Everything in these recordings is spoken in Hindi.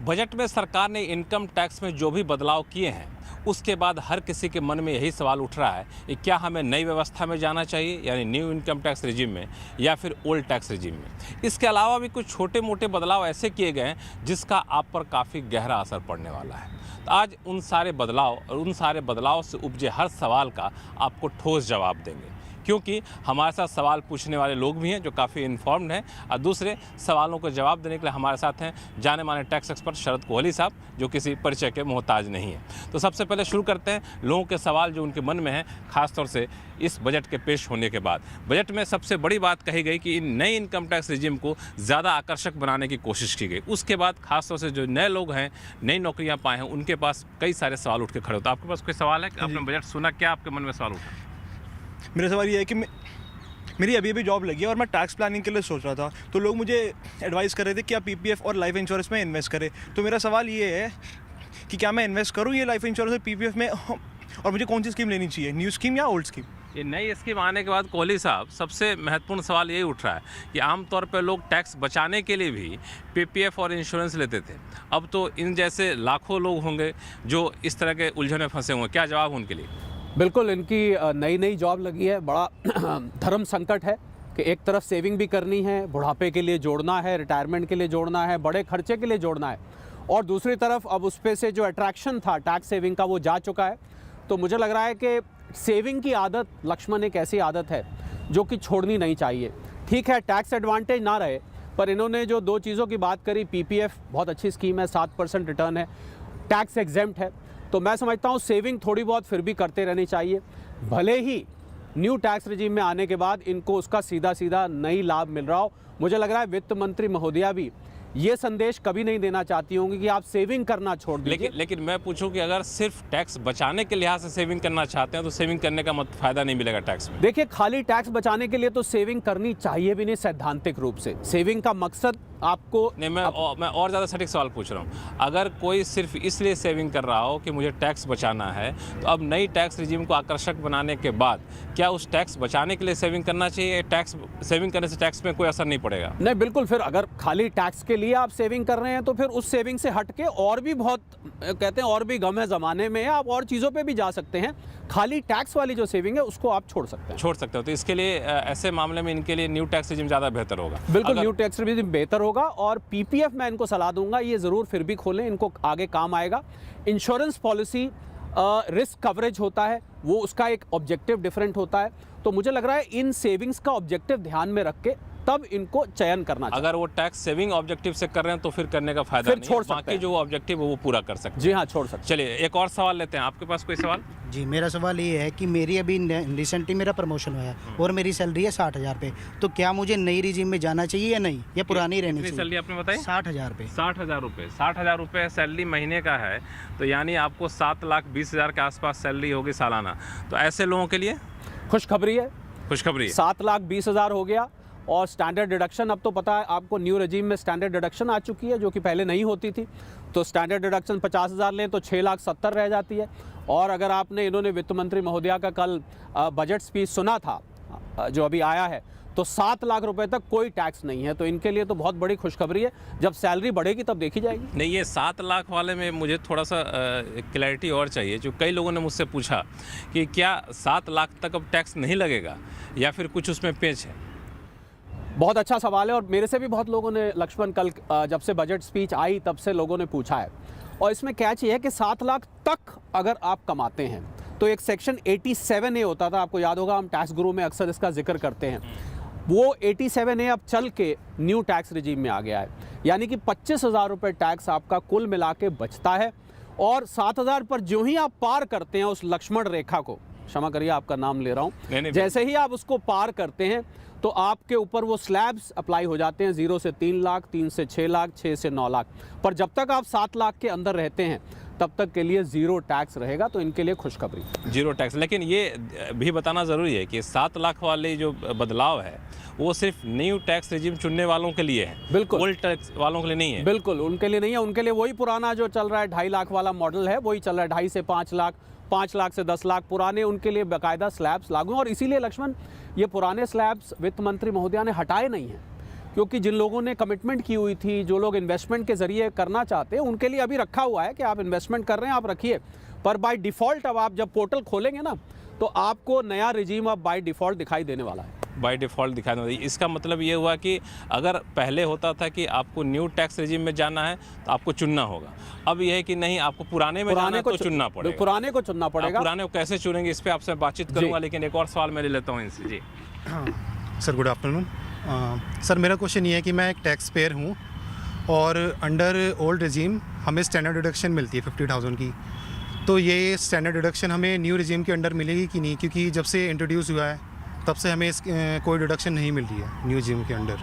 बजट में सरकार ने इनकम टैक्स में जो भी बदलाव किए हैं उसके बाद हर किसी के मन में यही सवाल उठ रहा है कि क्या हमें नई व्यवस्था में जाना चाहिए, यानी न्यू इनकम टैक्स रिजिम में, या फिर ओल्ड टैक्स रिजिम में। इसके अलावा भी कुछ छोटे मोटे बदलाव ऐसे किए गए हैं जिसका आप पर काफ़ी गहरा असर पड़ने वाला है। तो आज उन सारे बदलाव और उन सारे बदलाव से उपजे हर सवाल का आपको ठोस जवाब देंगे, क्योंकि हमारे साथ सवाल पूछने वाले लोग भी हैं जो काफ़ी इन्फॉर्म्ड हैं, और दूसरे सवालों को जवाब देने के लिए हमारे साथ हैं जाने माने टैक्स एक्सपर्ट शरद कोहली साहब, जो किसी परिचय के मोहताज नहीं हैं। तो सबसे पहले शुरू करते हैं लोगों के सवाल जो उनके मन में हैं, खासतौर से इस बजट के पेश होने के बाद। बजट में सबसे बड़ी बात कही गई कि इन नई इनकम टैक्स रिजिम को ज़्यादा आकर्षक बनाने की कोशिश की गई। उसके बाद खासतौर से जो नए लोग हैं, नई नौकरियाँ पाए हैं, उनके पास कई सारे सवाल उठ के खड़े होते हैं। आपके पास कोई सवाल है कि आपने बजट सुना, क्या आपके मन में सवाल उठा? मेरा सवाल ये है कि मेरी अभी जॉब लगी है और मैं टैक्स प्लानिंग के लिए सोच रहा था, तो लोग मुझे एडवाइस कर रहे थे कि आप पीपीएफ और लाइफ इंश्योरेंस में इन्वेस्ट करें। तो मेरा सवाल ये है कि क्या मैं इन्वेस्ट करूं ये लाइफ इंश्योरेंस और पीपीएफ में, और मुझे कौन सी स्कीम लेनी चाहिए, न्यू स्कीम या ओल्ड स्कीम? ये नई स्कीम आने के बाद कोहली साहब, सबसे महत्वपूर्ण सवाल यही उठ रहा है कि आमतौर पर लोग टैक्स बचाने के लिए भी पीपीएफ और इंश्योरेंस लेते थे। अब तो इन जैसे लाखों लोग होंगे जो इस तरह के उलझन में फंसे होंगे, क्या जवाब उनके लिए? बिल्कुल, इनकी नई जॉब लगी है, बड़ा धर्म संकट है कि एक तरफ सेविंग भी करनी है, बुढ़ापे के लिए जोड़ना है, रिटायरमेंट के लिए जोड़ना है, बड़े खर्चे के लिए जोड़ना है, और दूसरी तरफ अब उस पे से जो अट्रैक्शन था टैक्स सेविंग का वो जा चुका है। तो मुझे लग रहा है कि सेविंग की आदत, लक्ष्मण, एक ऐसी आदत है जो कि छोड़नी नहीं चाहिए। ठीक है, टैक्स एडवांटेज ना रहे, पर इन्होंने जो दो चीज़ों की बात करी, पीपीएफ बहुत अच्छी स्कीम है, 7% रिटर्न है, टैक्स एग्जेम्प्ट है, तो मैं समझता हूँ सेविंग थोड़ी बहुत फिर भी करते रहनी चाहिए। भले ही न्यू टैक्स रिजीम में आने के बाद इनको उसका सीधा नई लाभ मिल रहा हो। मुझे लग रहा है वित्त मंत्री महोदया भी ये संदेश कभी नहीं देना चाहती होंगी कि आप सेविंग करना छोड़ दीजिए। लेकिन मैं पूछूं कि अगर सिर्फ टैक्स बचाने के लिहाज से सेविंग करना चाहते हैं तो सेविंग करने का फायदा नहीं मिलेगा टैक्स में। देखिए, खाली टैक्स बचाने के लिए तो सेविंग करनी चाहिए भी नहीं सैद्धांतिक रूप से। सेविंग का मकसद आपको नहीं, मैं और ज़्यादा सटीक सवाल पूछ रहा हूँ। अगर कोई सिर्फ इसलिए सेविंग कर रहा हो कि मुझे टैक्स बचाना है, तो अब नई टैक्स रिजीम को आकर्षक बनाने के बाद क्या उस टैक्स बचाने के लिए सेविंग करना चाहिए? टैक्स सेविंग करने से टैक्स में कोई असर नहीं पड़ेगा? नहीं, बिल्कुल। फिर अगर खाली टैक्स के लिए आप सेविंग कर रहे हैं तो फिर उस सेविंग से हट के और भी बहुत, कहते हैं और भी गम है ज़माने में, आप और चीज़ों पे भी जा सकते हैं। खाली टैक्स वाली जो सेविंग है उसको आप छोड़ सकते हो। तो इसके लिए ऐसे मामले में इनके लिए न्यू टैक्स रिजीम ज़्यादा बेहतर होगा। बिल्कुल, न्यू टैक्स रिजीम बेहतर होगा। और पीपीएफ मैं इनको सलाह दूंगा, ये ज़रूर फिर भी खोलें, इनको आगे काम आएगा। इंश्योरेंस पॉलिसी रिस्क कवरेज होता है, वो उसका एक ऑब्जेक्टिव डिफरेंट होता है। तो मुझे लग रहा है इन सेविंग्स का ऑब्जेक्टिव ध्यान में रख के तब इनको चयन करना चाहिए। अगर वो टैक्स सेविंग ऑब्जेक्टिव से कर रहे हैं तो फिर करने का फायदा नहीं, छोड़ सकते बाकी हैं। जो ऑब्जेक्टिव है वो पूरा कर सकते हैं। जी हाँ, छोड़ सकते हैं। चलिए एक और सवाल लेते हैं। आपके पास कोई सवाल? जी, मेरा सवाल ये है कि मेरी अभी रिसेंटली मेरा प्रमोशन हुआ है और मेरी सैलरी है 60,000 रुपये, तो क्या मुझे नई रिजीम में जाना चाहिए या नहीं, या पुरानी रहनी चाहिए? सैलरी आपने बताई 60,000 रुपये। 60,000 रुपये, 60,000 रुपये सैलरी महीने का है, तो यानी आपको 7,20,000 के आसपास सैलरी होगी सालाना। तो ऐसे लोगों के लिए खुशखबरी है, 7,20,000 हो गया। और स्टैंडर्ड डिडक्शन, अब तो पता है आपको, न्यू रेजिम में स्टैंडर्ड डिडक्शन आ चुकी है जो कि पहले नहीं होती थी। तो स्टैंडर्ड डिडक्शन 50,000 लें तो 6,70,000 रह जाती है। और अगर आपने, इन्होंने वित्त मंत्री महोदया का कल बजट स्पीच सुना था जो अभी आया है, तो 7 लाख रुपए तक कोई टैक्स नहीं है। तो इनके लिए तो बहुत बड़ी खुशखबरी है। जब सैलरी बढ़ेगी तब देखी जाएगी। नहीं, ये 7 लाख वाले में मुझे थोड़ा सा क्लैरिटी और चाहिए। जो कई लोगों ने मुझसे पूछा कि क्या 7 लाख तक अब टैक्स नहीं लगेगा या फिर कुछ उसमें पेच है? बहुत अच्छा सवाल है, और मेरे से भी बहुत लोगों ने, लक्ष्मण, कल जब से बजट स्पीच आई तब से लोगों ने पूछा है। और इसमें कैच ये है कि 7 लाख तक अगर आप कमाते हैं तो एक सेक्शन 87A होता था, आपको याद होगा, हम टैक्स गुरु में अक्सर इसका जिक्र करते हैं। वो 87A अब चल के न्यू टैक्स रिजीम में आ गया है, यानी कि 25,000 रुपये टैक्स आपका कुल मिला के बचता है। और 7,000 पर जो ही आप पार करते हैं उस लक्ष्मण रेखा को, क्षमा करिए आपका नाम ले रहा हूँ, जैसे ही आप उसको पार करते हैं तो आपके ऊपर वो स्लैब्स अप्लाई हो जाते हैं, 0 से 3 लाख, 3 से 6 लाख, 6 से 9 लाख। पर जब तक आप 7 लाख के अंदर रहते हैं तब तक के लिए 0 टैक्स रहेगा। तो इनके लिए खुशखबरी, 0 टैक्स। लेकिन ये भी बताना ज़रूरी है कि 7 लाख वाले जो बदलाव है वो सिर्फ न्यू टैक्स रिजीम चुनने वालों के लिए है, बिल्कुल ओल्ड टैक्स वालों के लिए नहीं है। बिल्कुल उनके लिए नहीं है। उनके लिए वही पुराना जो चल रहा है 2.5 लाख वाला मॉडल है, वही चल रहा है। 2.5 से 5 लाख, 5 लाख से 10 लाख पुराने, उनके लिए बाकायदा स्लैब्स लागू हैं। और इसीलिए लक्ष्मण, ये पुराने स्लैब्स वित्त मंत्री महोदया ने हटाए नहीं हैं। क्योंकि जिन लोगों ने कमिटमेंट की हुई थी, जो लोग इन्वेस्टमेंट के ज़रिए करना चाहते हैं, उनके लिए अभी रखा हुआ है कि आप इन्वेस्टमेंट कर रहे हैं, आप रखिए। पर बाय डिफ़ॉल्ट अब आप जब पोर्टल खोलेंगे ना, तो आपको नया रिजीम अब बाय डिफ़ॉल्ट दिखाई देने वाला है। बाय डिफ़ॉल्ट दिखाई देना। इसका मतलब ये हुआ कि अगर पहले होता था कि आपको न्यू टैक्स रेजिम में जाना है तो आपको चुनना होगा, अब यह है कि नहीं, आपको पुराने में जाना है तो चुनना पड़ेगा। पुराने को चुनना पड़ेगा। पुराने को कैसे चुनेंगे, इस पर आपसे बातचीत करूँगा, लेकिन एक और सवाल मैं ले लेता हूँ इनसे। जी सर, गुड आफ्टरनून। सर, मेरा क्वेश्चन ये है कि मैं एक टैक्स पेयर हूँ और अंडर ओल्ड रिजीम हमें स्टैंडर्ड डिडक्शन मिलती है 50,000 की। तो ये स्टैंडर्ड डिडक्शन हमें न्यू रिजीम के अंडर मिलेगी कि नहीं, क्योंकि जब से इंट्रोड्यूस हुआ है तब से हमें कोई डिडक्शन नहीं मिल रही है न्यू रिजीम के अंडर।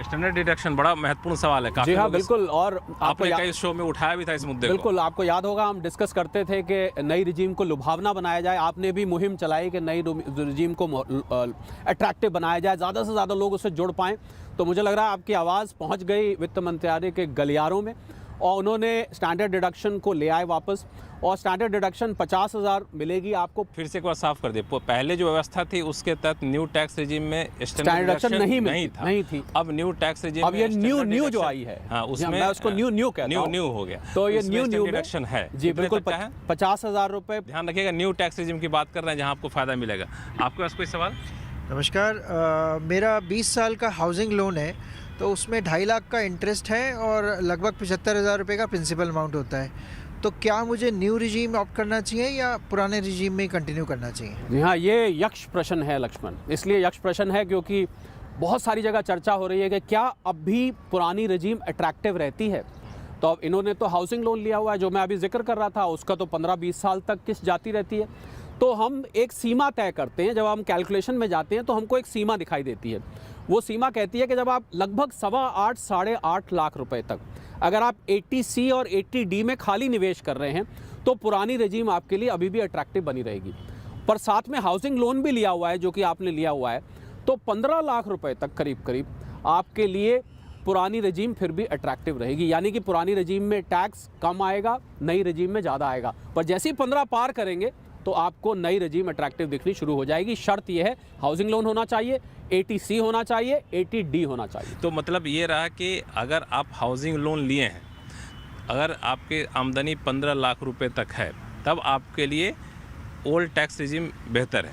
स्टैंडर्ड डिडक्शन बड़ा महत्वपूर्ण सवाल है। जी हाँ, बिल्कुल। और आपने कई शो में उठाया भी था इस मुद्दे को। बिल्कुल, आपको याद होगा हम डिस्कस करते थे कि नई रिजीम को लुभावना बनाया जाए। आपने भी मुहिम चलाई कि नई रिजीम को अट्रैक्टिव बनाया जाए, ज़्यादा से ज़्यादा लोग उससे जुड़ पाएँ। तो मुझे लग रहा है आपकी आवाज़ पहुँच गई वित्त मंत्रालय के गलियारों में और उन्होंने स्टैंडर्ड डिडक्शन को ले आए वापस, और स्टैंडर्ड डिडक्शन 50,000 मिलेगी आपको। फिर से एक बार साफ कर दे, पहले जो व्यवस्था थी उसके तहत न्यू टैक्स रेजिम में स्टैंडर्ड डिडक्शन नहीं थी। अब न्यू टैक्स रेजिम, अब ये न्यू जो आई है, हाँ, उसमें मैं उसको न्यू कहता हूं। न्यू हो गया, तो ये न्यू डिडक्शन है। जी बिल्कुल, 50,000 रुपए। ध्यान रखिएगा, न्यू टैक्स रेजिम की बात कर रहे हैं जहाँ आपको फायदा मिलेगा। आपके पास कोई सवाल? नमस्कार, मेरा 20 साल का हाउसिंग लोन है, तो उसमें 2.5 लाख का इंटरेस्ट है और लगभग 75,000 रुपये का प्रिंसिपल अमाउंट होता है। तो क्या मुझे न्यू रिजीम ऑप्ट करना चाहिए या पुराने रिजीम में कंटिन्यू करना चाहिए? जी हाँ, ये यक्ष प्रश्न है लक्ष्मण। इसलिए यक्ष प्रश्न है क्योंकि बहुत सारी जगह चर्चा हो रही है कि क्या अब भी पुरानी रिजीम अट्रैक्टिव रहती है। तो अब इन्होंने तो हाउसिंग लोन लिया हुआ है, जो मैं अभी जिक्र कर रहा था, उसका तो 15-20 साल तक किस्त जाती रहती है। तो हम एक सीमा तय करते हैं, जब हम कैलकुलेशन में जाते हैं तो हमको एक सीमा दिखाई देती है। वो सीमा कहती है कि जब आप लगभग 8.25 साढ़े 8 लाख रुपए तक अगर आप 80C और 80D में खाली निवेश कर रहे हैं, तो पुरानी रेजिम आपके लिए अभी भी अट्रैक्टिव बनी रहेगी। पर साथ में हाउसिंग लोन भी लिया हुआ है, जो कि आपने लिया हुआ है, तो 15 लाख रुपए तक करीब आपके लिए पुरानी रेजिम फिर भी अट्रैक्टिव रहेगी। यानी कि पुरानी रेजिम में टैक्स कम आएगा, नई रेजिम में ज़्यादा आएगा। पर जैसे ही 15 पार करेंगे तो आपको नई रेजिम अट्रैक्टिव दिखनी शुरू हो जाएगी। शर्त यह है, हाउसिंग लोन होना चाहिए, 80C होना चाहिए, 80D होना चाहिए। तो मतलब ये रहा कि अगर आप हाउसिंग लोन लिए हैं, अगर आपकी आमदनी 15 लाख रुपए तक है, तब आपके लिए ओल्ड टैक्स रेजिम बेहतर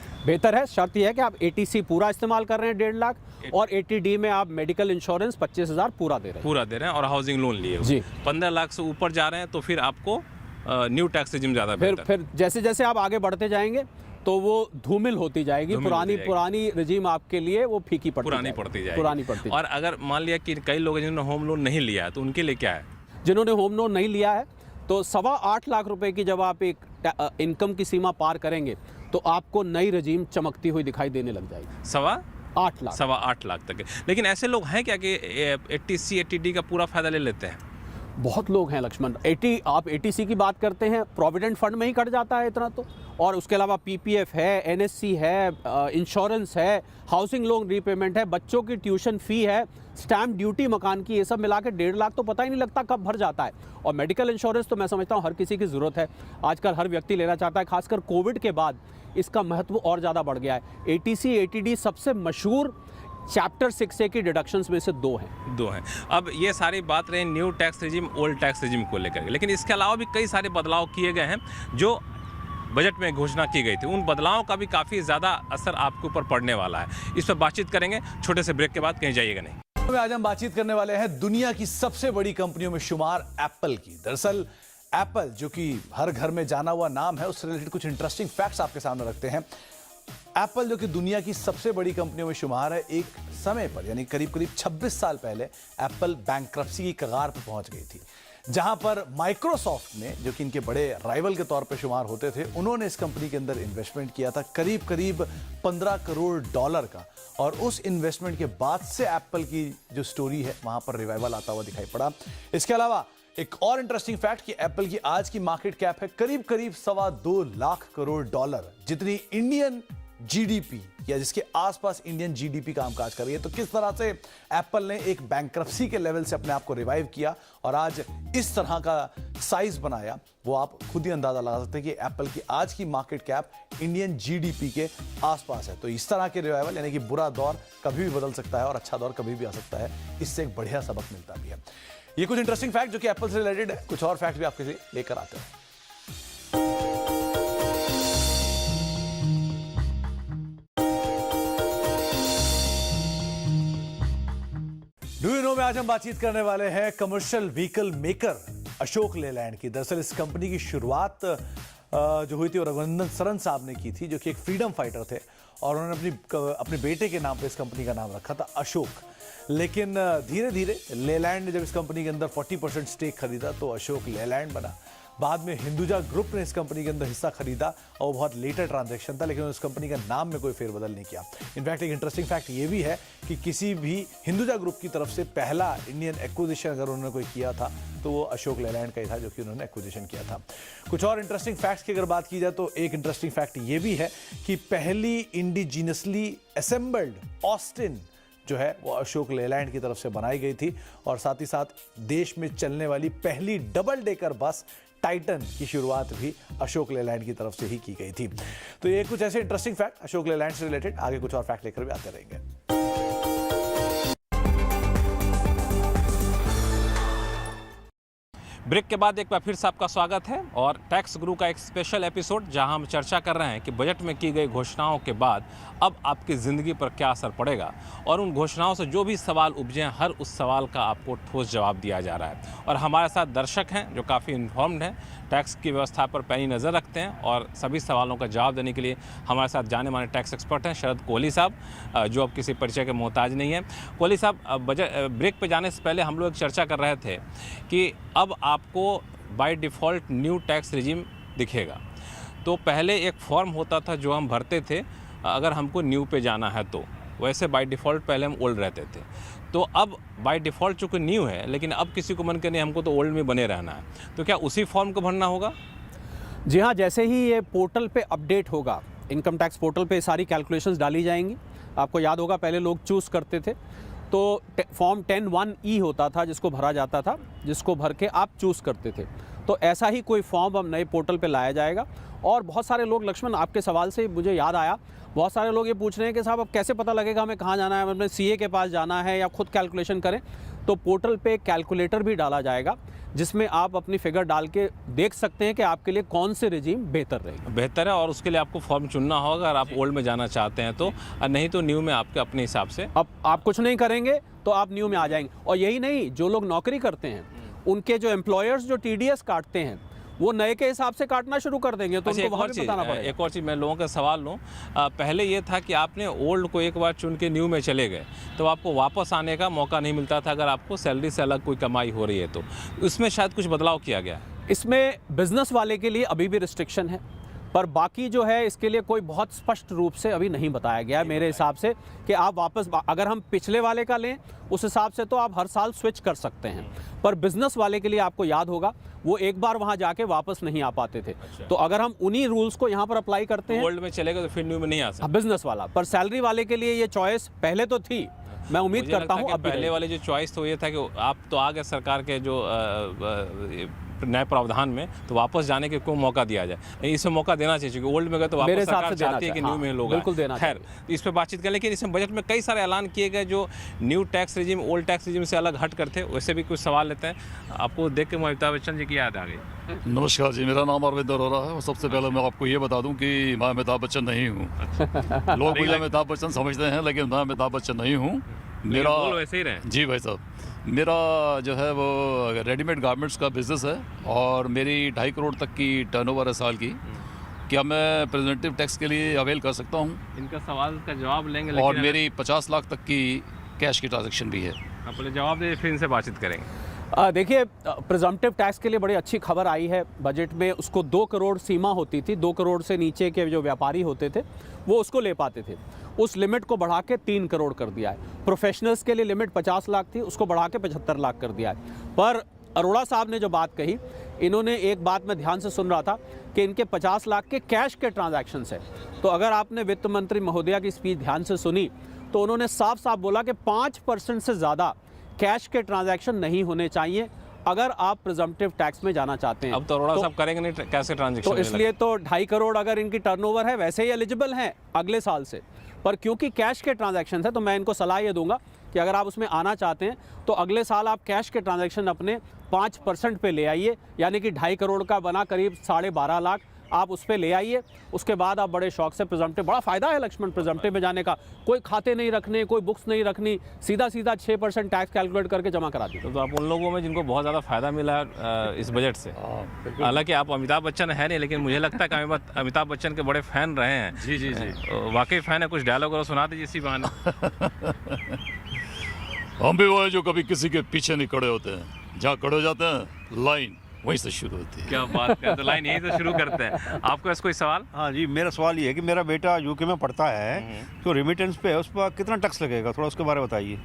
है। शर्त यह है कि आप 80C पूरा इस्तेमाल कर रहे हैं 1.5 लाख, और 80D में आप मेडिकल इंश्योरेंस 25,000 पूरा दे रहे हैं और हाउसिंग लोन लिए जी। 15 लाख से ऊपर जा रहे हैं तो फिर आपको न्यू टैक्स रेजिम ज़्यादा बेहतर। फिर जैसे जैसे आप आगे बढ़ते जाएंगे तो वो धूमिल होती जाएगी। पुरानी रेजिम आपके लिए वो फीकी पड़ती जाएगी। और अगर मान लिया कि कई लोग जिन्होंने होम लोन नहीं लिया है, तो उनके लिए क्या है? जिन्होंने होम लोन नहीं लिया है, तो 8.25 लाख रुपए की जब आप एक इनकम की सीमा पार करेंगे तो आपको नई रेजिम चमकती हुई दिखाई देने लग जाएगी। 8.25 लाख तक। लेकिन ऐसे लोग हैं क्या कि 80C 80D का पूरा फायदा ले लेते हैं? बहुत लोग हैं लक्ष्मण। आप 80C की बात करते हैं, प्रोविडेंट फंड में ही कट जाता है इतना तो, और उसके अलावा PPF है, NSC है, इंश्योरेंस है, हाउसिंग लोन रीपेमेंट है, बच्चों की ट्यूशन फ़ी है, स्टैम्प ड्यूटी मकान की, ये सब मिला के 1.5 लाख तो पता ही नहीं लगता कब भर जाता है। और मेडिकल इंश्योरेंस तो मैं समझता हूँ हर किसी की ज़रूरत है, आजकल हर व्यक्ति लेना चाहता है। खासकर कोविड के बाद इसका महत्व और ज़्यादा बढ़ गया है। 80C 80D सबसे मशहूर चैप्टर 6A की डिडक्शंस में से दो हैं। अब ये सारी बात रही new tax regime old tax regime को लेकर, लेकिन इसके अलावा भी कई सारे बदलाव किए गए हैं जो बजट में घोषणा की गई थी। उन बदलावों का भी काफ़ी ज़्यादा असर आपके ऊपर पड़ने वाला है। इस पर बातचीत करेंगे छोटे से ब्रेक के बाद, कहीं जाइएगा नहीं। आज हम बातचीत करने वाले हैं दुनिया की सबसे बड़ी कंपनियों में शुमार एप्पल की। दरअसल एप्पल, जो कि हर घर में जाना हुआ नाम है, उससे रिलेटेड कुछ इंटरेस्टिंग फैक्ट्स आपके सामने रखते हैं। एप्पल, जो कि दुनिया की सबसे बड़ी कंपनियों में शुमार है, एक समय पर यानी करीब 26 साल पहले एप्पल बैंकरप्सी की कगार पर पहुंच गई थी, जहां पर माइक्रोसॉफ्ट ने, जो कि इनके बड़े राइवल के तौर पर शुमार होते थे, उन्होंने इस कंपनी के अंदर इन्वेस्टमेंट किया था करीब $15 करोड़ का। और उस इन्वेस्टमेंट के बाद से एप्पल की जो स्टोरी है वहां पर रिवाइवल आता हुआ दिखाई पड़ा। इसके अलावा एक और इंटरेस्टिंग फैक्ट कि एप्पल की आज की मार्केट कैप है करीब $2.25 लाख करोड़, जितनी इंडियन GDP या जिसके आसपास इंडियन GDP कामकाज कर रही है। तो किस तरह से एप्पल ने एक बैंकरप्सी के लेवल से अपने आप को रिवाइव किया और आज इस तरह का साइज बनाया, वो आप खुद ही अंदाजा लगा सकते हैं कि एप्पल की आज की मार्केट कैप इंडियन जीडीपी के आसपास है। तो इस तरह के रिवाइवल यानी कि बुरा दौर कभी भी बदल सकता है और अच्छा दौर कभी भी आ सकता है, इससे एक बढ़िया सबक मिलता भी है। ये कुछ इंटरेस्टिंग फैक्ट जो कि एप्पल से रिलेटेड है, कुछ और फैक्ट भी आपके लिए लेकर आते हैं। डू यू नो में आज हम बातचीत करने वाले हैं commercial vehicle maker Ashok Leyland की। दरअसल इस कंपनी की शुरुआत जो हुई थी वो रघुनंदन सरन साहब ने की थी, जो कि एक फ्रीडम फाइटर थे, और उन्होंने अपने बेटे के नाम पे इस कंपनी का नाम रखा था अशोक। लेकिन धीरे धीरे लेलैंड ने जब इस कंपनी के अंदर 40% स्टेक खरीदा तो अशोक लेलैंड बना। बाद में हिंदुजा ग्रुप ने इस कंपनी के अंदर हिस्सा खरीदा और वो बहुत लेटर ट्रांजैक्शन था, लेकिन उस कंपनी का नाम में कोई फेरबदल नहीं किया। इनफैक्ट एक इंटरेस्टिंग फैक्ट ये भी है कि किसी भी हिंदुजा ग्रुप की तरफ से पहला इंडियन एक्विजिशन अगर उन्होंने कोई किया था तो वो अशोक लेलैंड का ही था, जो कि उन्होंने एक्विजिशन किया था। कुछ और इंटरेस्टिंग फैक्ट्स की अगर बात की जाए तो एक इंटरेस्टिंग फैक्ट ये भी है कि पहली इंडिजीनियसली असेंबल्ड ऑस्टिन जो है वो अशोक लेलैंड की तरफ से बनाई गई थी, और साथ ही साथ देश में चलने वाली पहली डबल डेकर बस टाइटन की शुरुआत भी अशोक लेलैंड की तरफ से ही की गई थी। तो ये कुछ ऐसे इंटरेस्टिंग फैक्ट अशोक लेलैंड से रिलेटेड, आगे कुछ और फैक्ट लेकर भी आते रहेंगे। ब्रेक के बाद एक बार फिर से आपका स्वागत है और टैक्स गुरु का एक स्पेशल एपिसोड, जहां हम चर्चा कर रहे हैं कि बजट में की गई घोषणाओं के बाद अब आपकी ज़िंदगी पर क्या असर पड़ेगा, और उन घोषणाओं से जो भी सवाल उपजे हैं हर उस सवाल का आपको ठोस जवाब दिया जा रहा है। और हमारे साथ दर्शक हैं जो काफ़ी इन्फॉर्म्ड हैं, टैक्स की व्यवस्था पर पैनी नज़र रखते हैं, और सभी सवालों का जवाब देने के लिए हमारे साथ जाने माने टैक्स एक्सपर्ट हैं शरद कोहली साहब, जो अब किसी परिचय के मोहताज नहीं है। कोहली साहब, बजट ब्रेक पे जाने से पहले हम लोग एक चर्चा कर रहे थे कि अब आपको by default new tax regime दिखेगा। तो पहले एक फॉर्म होता था जो हम भरते थे अगर हमको न्यू पे जाना है, तो वैसे बाय डिफ़ॉल्ट पहले हम ओल्ड रहते थे। तो अब बाय डिफ़ॉल्ट चूँकि न्यू है, लेकिन अब किसी को मन करे नहीं हमको तो ओल्ड में बने रहना है, तो क्या उसी फॉर्म को भरना होगा? जी हाँ, जैसे ही ये पोर्टल पे अपडेट होगा, इनकम टैक्स पोर्टल पे सारी कैलकुलेशंस डाली जाएंगी। आपको याद होगा पहले लोग चूज़ करते थे तो फॉर्म 10(1)E होता था जिसको भरा जाता था, जिसको भर के आप चूज़ करते थे। तो ऐसा ही कोई फॉर्म अब नए पोर्टल पे लाया जाएगा। और बहुत सारे लोग, लक्ष्मण आपके सवाल से मुझे याद आया, बहुत सारे लोग ये पूछ रहे हैं कि साहब अब कैसे पता लगेगा हमें कहाँ जाना है, हमें सीए के पास जाना है या खुद कैलकुलेशन करें। तो पोर्टल पे कैलकुलेटर भी डाला जाएगा जिसमें आप अपनी फिगर डाल के देख सकते हैं कि आपके लिए कौन से रिजीम बेहतर रहेगा। बेहतर है, और उसके लिए आपको फॉर्म चुनना होगा अगर आप ओल्ड में जाना चाहते हैं तो, और नहीं तो न्यू में आपके अपने हिसाब से। अब आप कुछ नहीं करेंगे तो आप न्यू में आ जाएंगे। और यही नहीं, जो लोग नौकरी करते हैं उनके जो एम्प्लॉयर्स जो टीडीएस काटते हैं वो नए के हिसाब से काटना शुरू कर देंगे, तो उनको वहाँ भी बताना पड़ेगा। एक और चीज़ मैं लोगों का सवाल लूँ, पहले ये था कि आपने ओल्ड को एक बार चुन के न्यू में चले गए तो आपको वापस आने का मौका नहीं मिलता था अगर आपको सैलरी से अलग कोई कमाई हो रही है तो। इसमें शायद कुछ बदलाव किया गया है। इसमें बिजनेस वाले के लिए अभी भी रिस्ट्रिक्शन है, पर बाकी जो है इसके लिए कोई बहुत स्पष्ट रूप से अभी नहीं बताया गया है मेरे हिसाब से कि आप वापस, अगर हम पिछले वाले का लें उस हिसाब से तो आप हर साल स्विच कर सकते हैं, पर बिजनेस वाले के लिए आपको याद होगा वो एक बार वहां जाके वापस नहीं आ पाते थे। तो अगर हम उन्हीं रूल्स को यहाँ पर अप्लाई करते हैं, ओल्ड में चलेगा तो फिर न्यू में नहीं आ सकता बिजनेस वाला। पर सैलरी वाले के लिए ये चॉइस पहले तो थी, मैं उम्मीद करता हूँ अब पहले वाले जो चॉइस तो ये था कि आप तो आ गए सरकार के जो नए प्रावधान में, तो वापस जाने के को मौका दिया जाए। इसमें मौका देना चाहिए क्योंकि ओल्ड में गए तो वापस सरकार चाहती है कि न्यू में लोग बिल्कुल देना। खैर इस पर बातचीत करें, लेकिन इसमें बजट में कई सारे ऐलान किए गए जो new tax regime old tax regime से अलग हट करते, वैसे भी कुछ सवाल लेते हैं। आपको देख के अमिताभ बच्चन जी की याद आ गई। नमस्कार जी, मेरा नाम अरविंद अरोरा है और सबसे पहले मैं आपको ये बता दूं कि मैं अमिताभ बच्चन नहीं हूँ। लोग मुझे अमिताभ बच्चन समझते हैं लेकिन मैं अमिताभ बच्चन नहीं हूँ। मेरा वैसे ही रहे। जी भाई साहब, मेरा जो है वो रेडीमेड गारमेंट्स का बिज़नेस है और मेरी 2.5 करोड़ तक की टर्नओवर है साल की। क्या मैं प्रेजेंटिव टैक्स के लिए अवेल कर सकता हूँ? इनका सवाल का जवाब लेंगे, और मेरी 50 लाख तक की कैश की ट्रांजेक्शन भी है। आप पहले जवाब दे फिर इनसे बातचीत करेंगे। देखिए, प्रिजम्पटिव टैक्स के लिए बड़ी अच्छी खबर आई है बजट में। उसको 2 करोड़ सीमा होती थी, 2 करोड़ से नीचे के जो व्यापारी होते थे वो उसको ले पाते थे, उस लिमिट को बढ़ा के 3 करोड़ कर दिया है। प्रोफेशनल्स के लिए लिमिट 50 लाख थी, उसको बढ़ा के 75 लाख कर दिया है। पर अरोड़ा साहब ने जो बात कही, इन्होंने एक बात मैं ध्यान से सुन रहा था कि इनके 50 लाख के कैश के ट्रांजैक्शंस है। तो अगर आपने वित्त मंत्री महोदया की स्पीच ध्यान से सुनी तो उन्होंने साफ साफ बोला कि 5% से ज़्यादा कैश के ट्रांजैक्शन नहीं होने चाहिए अगर आप प्रिजम्पटिव टैक्स में जाना चाहते हैं। अब तो अरोड़ा साहब करेंगे नहीं कैसे ट्रांजेक्शन? तो इसलिए तो 2.5 करोड़ अगर इनकी टर्नओवर है वैसे ही एलिजिबल हैं अगले साल से, पर क्योंकि कैश के ट्रांजैक्शन है तो मैं इनको सलाह ये दूंगा कि अगर आप उसमें आना चाहते हैं तो अगले साल आप कैश के ट्रांजैक्शन अपने 5% पे ले आइए, यानी कि 2.5 करोड़ का बना करीब 12.5 लाख आप उस पर ले आइए। उसके बाद आप बड़े शौक से प्रिजम्पटिव, बड़ा फ़ायदा है लक्ष्मण प्रिजम्पटिव में जाने का, कोई खाते नहीं रखने, कोई बुक्स नहीं रखनी, सीधा 6% टैक्स कैलकुलेट करके जमा करा दीजिए। तो आप उन लोगों में जिनको बहुत ज़्यादा फ़ायदा मिला है इस बजट से। हालांकि आप अमिताभ बच्चन है नहीं, लेकिन मुझे लगता है कि अमिताभ बच्चन के बड़े फ़ैन रहे हैं। जी जी जी, वाकई फ़ैन है, कुछ डायलॉग और सुना दीजिए इसी बहाने। हम भी वो है जो कभी किसी के पीछे नहीं खड़े होते हैं, जहाँ खड़े हो जाते हैं लाइन वहीं से शुरू होती है। क्या बात है, तो लाइन यहीं से शुरू करते हैं। आपको ऐसा कोई सवाल? हाँ जी, मेरा सवाल ये है कि मेरा बेटा यूके में पढ़ता है, तो रेमिटेंस पे उस पर कितना टैक्स लगेगा, थोड़ा उसके बारे में बताइए।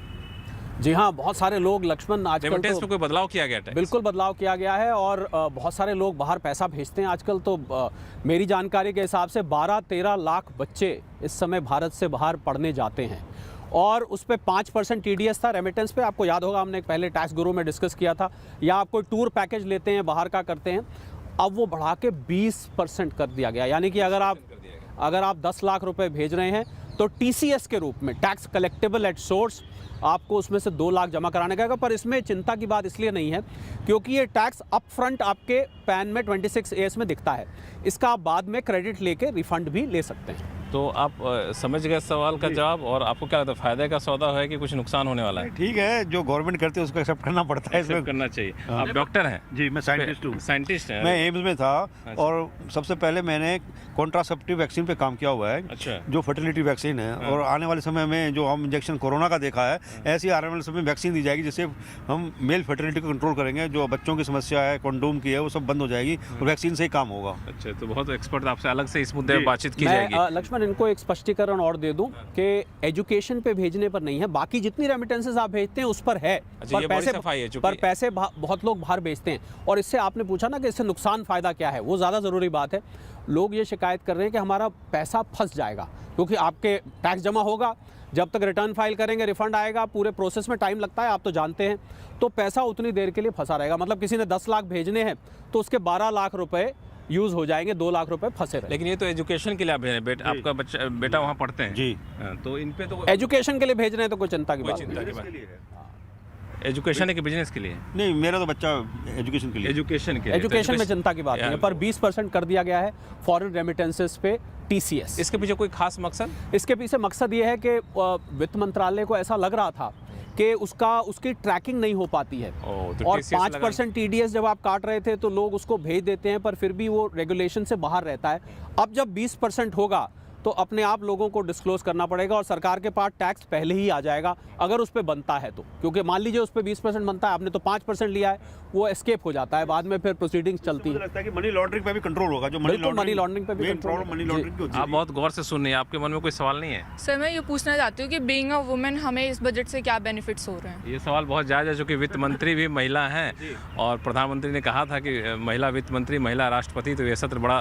जी हाँ, बहुत सारे लोग लक्ष्मण आजकल रेमिटेंस तो पे कोई बदलाव किया गया है? बिल्कुल बदलाव किया गया है और बहुत सारे लोग बाहर पैसा भेजते हैं आजकल। तो मेरी जानकारी के हिसाब से 12-13 लाख बच्चे इस समय भारत से बाहर पढ़ने जाते हैं और उस पर 5% TDS था रेमिटेंस पे। आपको याद होगा हमने पहले टैक्स गुरु में डिस्कस किया था। या आप कोई टूर पैकेज लेते हैं बाहर का करते हैं, अब वो बढ़ा के 20% कर दिया गया, यानी कि अगर आप 10 लाख रुपए भेज रहे हैं तो TCS के रूप में, टैक्स कलेक्टेबल एट सोर्स, आपको उसमें से 2 लाख जमा कराने का। पर इसमें चिंता की बात इसलिए नहीं है क्योंकि ये टैक्स अप फ्रंट आपके पैन में 26AS में दिखता है, इसका आप बाद में क्रेडिट लेके रिफंड भी ले सकते हैं। तो आप समझ गए सवाल का जवाब, और आपको क्या लगता है फायदे का सौदा है कि कुछ नुकसान होने वाला है? ठीक है, जो गवर्नमेंट करती है उसको एक्सेप्ट करना पड़ता है, एक्सेप्ट करना चाहिए। आप डॉक्टर हैं? जी, मैं साइंटिस्ट हूँ। साइंटिस्ट हैं? मैं एम्स में था और सबसे पहले मैंने कॉन्ट्रासेप्टिव वैक्सीन पे काम किया हुआ है। अच्छा। जो फर्टिलिटी वैक्सीन है, और आने वाले समय में जो हम इंजेक्शन कोरोना का देखा है, ऐसी आने वाले समय वैक्सीन दी जाएगी जिससे हम मेल फर्टिलिटी को कंट्रोल करेंगे। जो बच्चों की समस्या है, कंडोम की है, वो सब बंद हो जाएगी और वैक्सीन से ही काम होगा। अच्छा, तो बहुत एक्सपर्ट आपसे अलग से इस मुद्दे पर बातचीत की जाएगी। मैं लक्ष्मण इनको एक स्पष्टीकरण और दे दूं कि एजुकेशन पे भेजने पर नहीं है, बाकी जितनी रेमिटेंसेस आप भेजते हैं उस पर है। अच्छा, ये बड़ी सफाई है, पर पैसे बहुत लोग बाहर भेजते हैं। और इससे आपने पूछा ना कि इससे नुकसान फायदा क्या है, वो ज़्यादा ज़रूरी बात है। लोग ये शिकायत कर रहे हैं कि हमारा पैसा फंस जाएगा, क्योंकि आपके टैक्स जमा होगा, जब तक रिटर्न फाइल करेंगे रिफंड आएगा, पूरे प्रोसेस में टाइम लगता है, आप तो जानते हैं। तो पैसा उतनी देर के लिए फंसा रहेगा। मतलब किसी ने 10 लाख भेजने हैं तो उसके 12 लाख रुपए यूज़ हो जाएंगे, 2 लाख रुपए फंसे रहे। लेकिन ये तो एजुकेशन के लिए आप भेज रहे हैं, आपका बेटा वहाँ पढ़ते हैं जी, तो इन पे तो एजुकेशन के लिए भेज रहे हैं तो कोई चिंता की बात नहीं। चिंता की बात एजुकेशन है कि बिजनेस के लिए? नहीं, मेरा तो बच्चा एजुकेशन के लिए। एजुकेशन के लिए, एजुकेशन में चिंता की बात नहीं है, पर 20% कर दिया गया है फॉरेन रेमिटेंसेस पे TCS। इसके पीछे कोई खास मकसद? इसके पीछे मकसद ये है कि वित्त मंत्रालय को ऐसा लग रहा था कि उसकी ट्रैकिंग नहीं हो पाती है, तो और TCS 5% TDS जब आप काट रहे थे तो लोग उसको भेज देते हैं, पर फिर भी वो रेगुलेशन से बाहर रहता है। अब जब 20% होगा तो अपने आप लोगों को डिस्क्लोज करना पड़ेगा और सरकार के पास टैक्स पहले ही आ जाएगा अगर उस पर बनता है तो। क्योंकि मान लीजिए उस पर 20% बनता है, आपने तो 5% लिया है, वो एस्केप हो जाता है, बाद में फिर प्रोसीडिंग्स चलती मुझे है। लगता है कि मनी लॉन्ड्रिंग पे भी कंट्रोल होगा। जो बिल्कुल, मनी लॉन्ड्रिंग पे भी मेन control प्रॉब्लम मनी होगा। लॉन्ड्रिंग की होती है। आप बहुत गौर से सुन रहे हैं, आपके मन में कोई सवाल नहीं है? सर, मैं ये पूछना चाहती हूँ कि बीइंग अ वुमेन हमें इस बजट से क्या बेनिफिट्स हो रहे हैं? ये सवाल बहुत जायज़ है, चूँकि वित्त मंत्री भी महिला हैं और प्रधानमंत्री ने कहा था कि महिला वित्त मंत्री, महिला राष्ट्रपति, तो ये सत्र बड़ा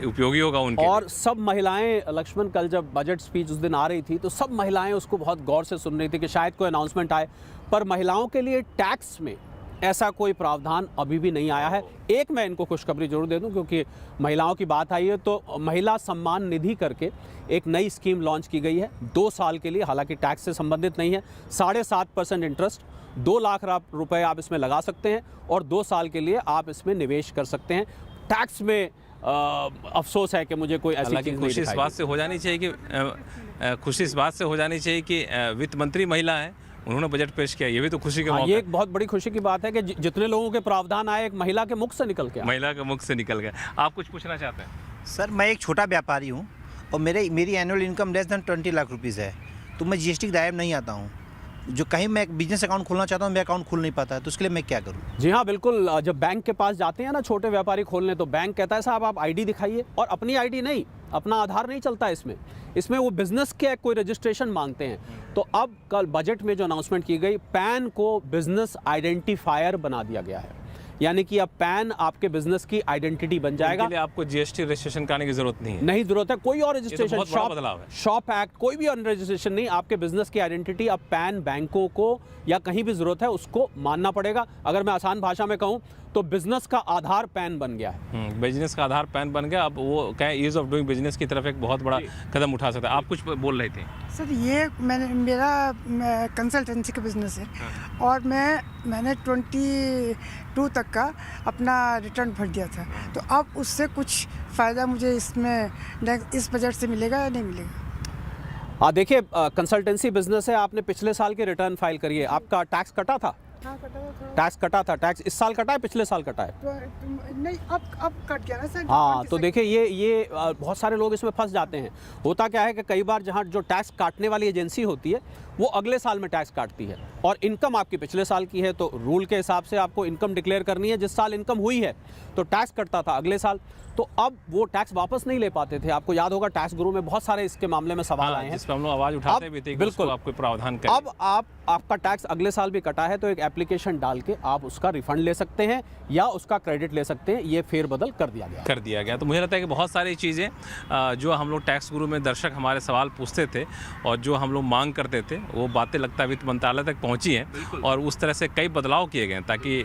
उपयोगी होगा उनके। और सब महिलाएं, लक्ष्मण, कल जब बजट स्पीच उस दिन आ रही थी तो सब महिलाएं उसको बहुत गौर से सुन रही थी कि शायद कोई अनाउंसमेंट आए, पर महिलाओं के लिए टैक्स में ऐसा कोई प्रावधान अभी भी नहीं आया है। एक मैं इनको खुशखबरी जरूर दे दूं, क्योंकि महिलाओं की बात आई है, तो महिला सम्मान निधि करके एक नई स्कीम लॉन्च की गई है 2 साल के लिए, हालांकि टैक्स से संबंधित नहीं है। 7.5% इंटरेस्ट, 2 लाख रुपए आप इसमें लगा सकते हैं और 2 साल के लिए आप इसमें निवेश कर सकते हैं। टैक्स में अफसोस है कि मुझे कोई ऐसी चीज़ नहीं खुशी इस बात से हो जानी चाहिए कि वित्त मंत्री महिला है, उन्होंने बजट पेश किया, ये भी तो खुशी का मौका ये है। एक बहुत बड़ी खुशी की बात है कि जितने लोगों के प्रावधान आए एक महिला के मुख से निकल के आए। महिला के मुख से निकल गया। आप कुछ पूछना चाहते हैं? सर, मैं एक छोटा व्यापारी हूँ और मेरी annual income less than 20 lakh rupees है, तो मैं GST के दायरे में नहीं आता हूँ। जो कहीं मैं बिजनेस अकाउंट खोलना चाहता हूँ, मेरा अकाउंट खुल नहीं पाता है, तो उसके लिए मैं क्या करूँ? जी हाँ, बिल्कुल। जब बैंक के पास जाते हैं ना छोटे व्यापारी खोलने, तो बैंक कहता है साहब आप ID दिखाइए, और अपनी ID नहीं, अपना आधार नहीं चलता इसमें वो बिजनेस के कोई रजिस्ट्रेशन मांगते हैं। तो अब कल बजट में जो अनाउंसमेंट की गई, पैन को बिजनेस आइडेंटिफायर बना दिया गया है, यानी कि अब पैन आपके बिजनेस की आइडेंटिटी बन जाएगा। इसके लिए आपको जीएसटी रजिस्ट्रेशन कराने की जरूरत नहीं है। नहीं जरूरत है, कोई और रजिस्ट्रेशन, बहुत बड़ा बदलाव है। शॉप एक्ट, कोई भी और रजिस्ट्रेशन नहीं। आपके बिजनेस की आइडेंटिटी अब पैन बैंकों को या कहीं भी जरूरत है उसको मानना पड़ेगा। अगर मैं आसान भाषा में कहूँ तो बिजनेस का आधार पैन बन गया है। बिजनेस का आधार पैन बन गया। अब वो क्या ईज ऑफ डूइंग बिजनेस की तरफ एक बहुत बड़ा कदम उठा सकता है। आप कुछ बोल रहे थे सर। ये मेरा कंसल्टेंसी का बिजनेस है और मैंने 22 तक का अपना रिटर्न भर दिया था, तो अब उससे कुछ फ़ायदा मुझे इसमें इस बजट से मिलेगा या नहीं मिलेगा? देखिए, कंसल्टेंसी बिजनेस है, आपने पिछले साल के रिटर्न फाइल करिए, आपका टैक्स कटा था? हाँ, कटा था। टैक्स कटा था। टैक्स इस साल कटा है, पिछले साल कटा है? नहीं, अब कट गया ना सर। हाँ, तो देखिए ये बहुत सारे लोग इसमें फंस जाते हैं। होता क्या है कि कई बार जहाँ जो टैक्स काटने वाली एजेंसी होती है वो अगले साल में टैक्स काटती है और इनकम आपकी पिछले साल की है, तो रूल के हिसाब से आपको इनकम डिक्लेयर करनी है। जिस साल इनकम हुई है तो टैक्स कटता था अगले साल, तो अब वो टैक्स वापस नहीं ले पाते थे। आपको याद होगा टैक्स गुरु में बहुत सारे इसके मामले में सवाल आए हैं, जिस पर हम लोग आवाज उठाते भी थे। बिल्कुल, आपको प्रावधान करें। अब आपका टैक्स अगले साल भी कटा है तो एक एप्लीकेशन डाल के आप उसका रिफंड ले सकते हैं या उसका क्रेडिट ले सकते हैं। ये फेरबदल कर दिया गया। तो मुझे लगता है कि बहुत सारी चीज़ें जो हम लोग टैक्स गुरु में दर्शक हमारे सवाल पूछते थे और जो हम लोग मांग करते थे वो बातें लगता है वित्त मंत्रालय तक पहुंची हैं और उस तरह से कई बदलाव किए गए हैं ताकि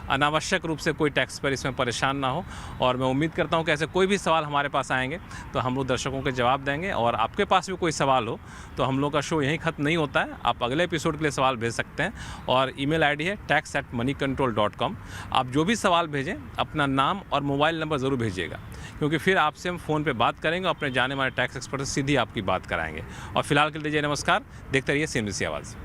अनावश्यक रूप से कोई टैक्स पर इसमें परेशान ना हो। और मैं उम्मीद करता हूं कि ऐसे कोई भी सवाल हमारे पास आएंगे तो हम लोग दर्शकों के जवाब देंगे। और आपके पास भी कोई सवाल हो तो हम लोग का शो यहीं ख़त्म नहीं होता है, आप अगले एपिसोड के लिए सवाल भेज सकते हैं और ईमेल आईडी है tax@moneycontrol.com। आप जो भी सवाल भेजें अपना नाम और मोबाइल नंबर ज़रूर भेजिएगा, क्योंकि फिर आपसे हम फ़ोन पे बात करेंगे और अपने जाने माने टैक्स एक्सपर्ट से सीधी आपकी बात कराएंगे। और फिलहाल के लिए नमस्कार, देखते रहिए CNBC आवाज़।